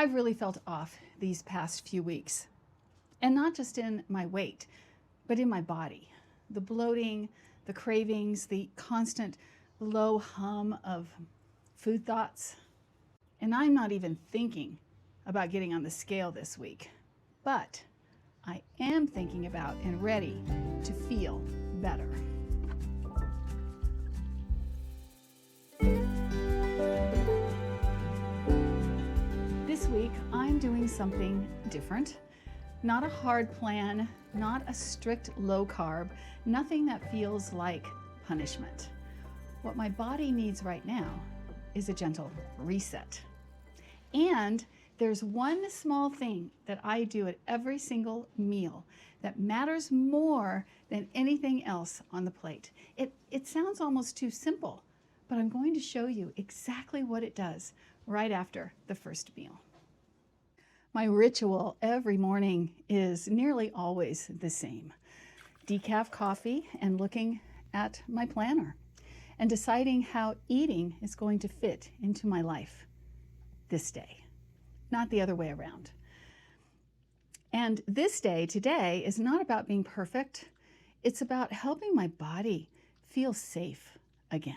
I've really felt off these past few weeks, and not just in my weight, but in my body. The bloating, the cravings, the constant low hum of food thoughts. And I'm not even thinking about getting on the scale this week, but I am thinking about and ready to feel better. This week, I'm doing something different. Not a hard plan, not a strict low carb, nothing that feels like punishment. What my body needs right now is a gentle reset. And there's one small thing that I do at every single meal that matters more than anything else on the plate. It sounds almost too simple, but I'm going to show you exactly what it does right after the first meal. My ritual every morning is nearly always the same. Decaf coffee and looking at my planner and deciding how eating is going to fit into my life this day, not the other way around. And this day, today, is not about being perfect. It's about helping my body feel safe again.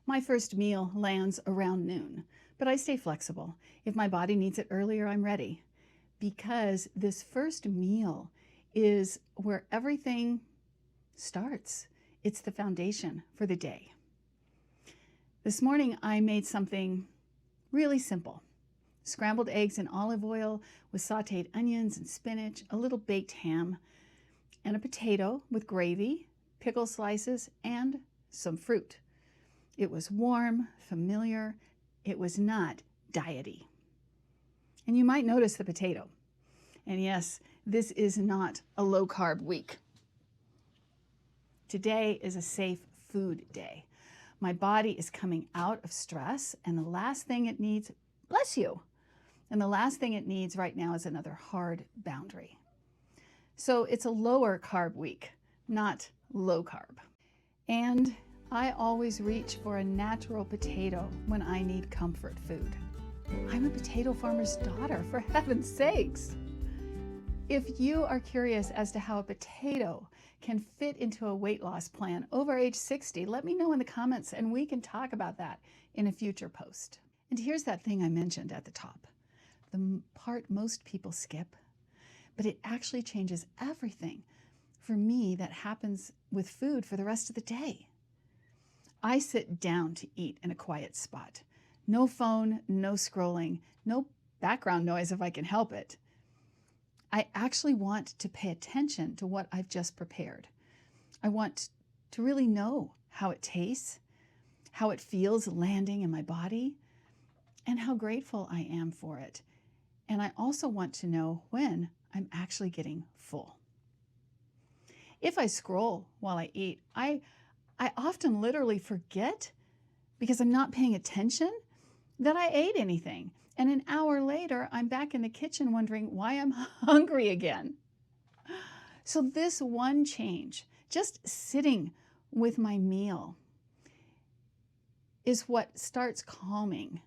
My first meal lands around noon, but I stay flexible. If my body needs it earlier, I'm ready, because this first meal is where everything starts. It's the foundation for the day. This morning, I made something really simple. Scrambled eggs in olive oil with sauteed onions and spinach, a little baked ham, and a potato with gravy, pickle slices, and some fruit. It was warm, familiar. It was not diety. And you might notice the potato. And yes, this is not a low-carb week. Today is a safe food day. My body is coming out of stress, and the last thing it needs, bless you, and the last thing it needs right now is another hard boundary. So it's a lower carb week, not low carb. And I always reach for a natural potato when I need comfort food. I'm a potato farmer's daughter, for heaven's sakes. If you are curious as to how a potato can fit into a weight loss plan over age 60, let me know in the comments and we can talk about that in a future post. And here's that thing I mentioned at the top, the part most people skip, but it actually changes everything for me that happens with food for the rest of the day. I sit down to eat in a quiet spot. No phone, no scrolling, no background noise if I can help it. I actually want to pay attention to what I've just prepared. I want to really know how it tastes, how it feels landing in my body, and how grateful I am for it. And I also want to know when I'm actually getting full. If I scroll while I eat, I often literally forget, because I'm not paying attention, that I ate anything. And an hour later, I'm back in the kitchen wondering why I'm hungry again. So this one change, just sitting with my meal, is what starts calming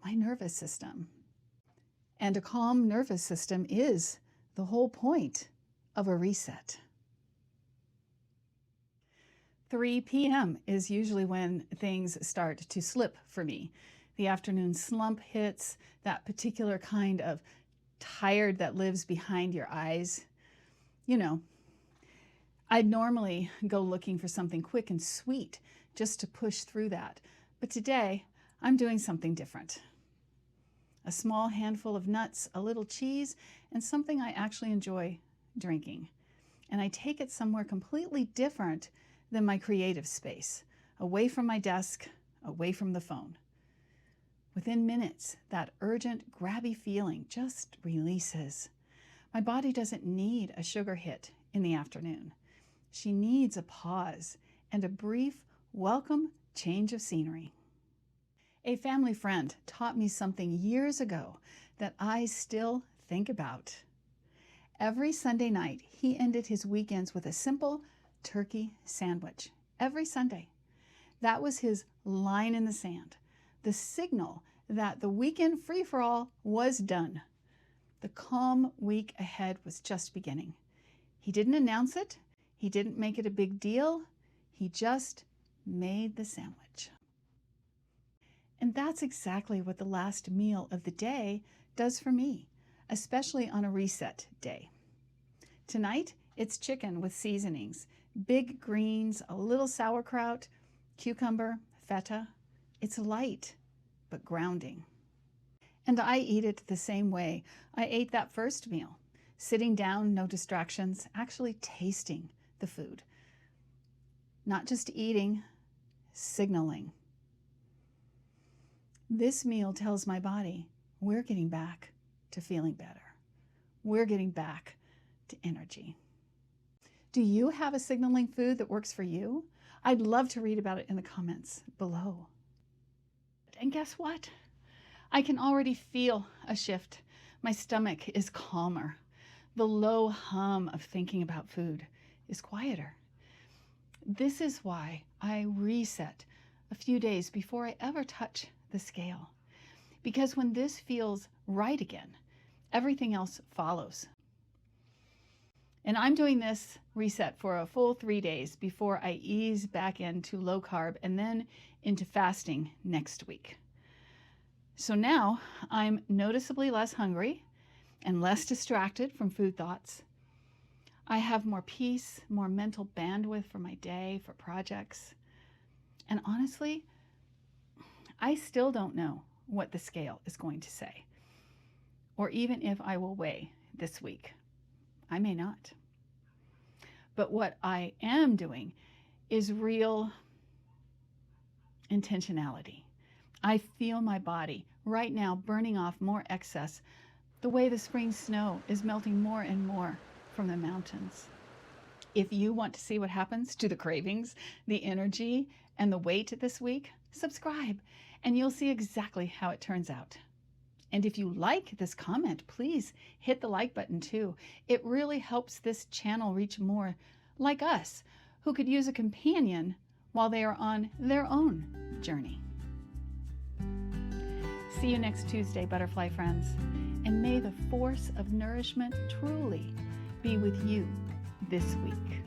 my nervous system. And a calm nervous system is the whole point of a reset. 3 p.m. is usually when things start to slip for me. The afternoon slump hits, that particular kind of tired that lives behind your eyes. You know, I'd normally go looking for something quick and sweet just to push through that. But today, I'm doing something different. A small handful of nuts, a little cheese, and something I actually enjoy drinking. And I take it somewhere completely different than my creative space, away from my desk, away from the phone. Within minutes, that urgent, grabby feeling just releases. My body doesn't need a sugar hit in the afternoon. She needs a pause and a brief, welcome change of scenery. A family friend taught me something years ago that I still think about. Every Sunday night, he ended his weekends with a simple turkey sandwich. Every Sunday. That was his line in the sand, the signal that the weekend free-for-all was done. The calm week ahead was just beginning. He didn't announce it. He didn't make it a big deal. He just made the sandwich. And that's exactly what the last meal of the day does for me, especially on a reset day. Tonight, it's chicken with seasonings, big greens, a little sauerkraut, cucumber, feta. It's light, but grounding. And I eat it the same way I ate that first meal, sitting down, no distractions, actually tasting the food. Not just eating, signaling. This meal tells my body, we're getting back to feeling better. We're getting back to energy. Do you have a signaling food that works for you? I'd love to read about it in the comments below. And guess what? I can already feel a shift. My stomach is calmer. The low hum of thinking about food is quieter. This is why I reset a few days before I ever touch the scale. Because when this feels right again, everything else follows. And I'm doing this reset for a full 3 days before I ease back into low carb and then into fasting next week. So now I'm noticeably less hungry and less distracted from food thoughts. I have more peace, more mental bandwidth for my day, for projects. And honestly, I still don't know what the scale is going to say, or even if I will weigh this week. I may not. But what I am doing is real intentionality. I feel my body right now burning off more excess, the way the spring snow is melting more and more from the mountains. If you want to see what happens to the cravings, the energy, and the weight this week, subscribe and you'll see exactly how it turns out. And if you like this comment, please hit the like button too. It really helps this channel reach more like us who could use a companion while they are on their own journey. See you next Tuesday, butterfly friends, and may the force of nourishment truly be with you this week.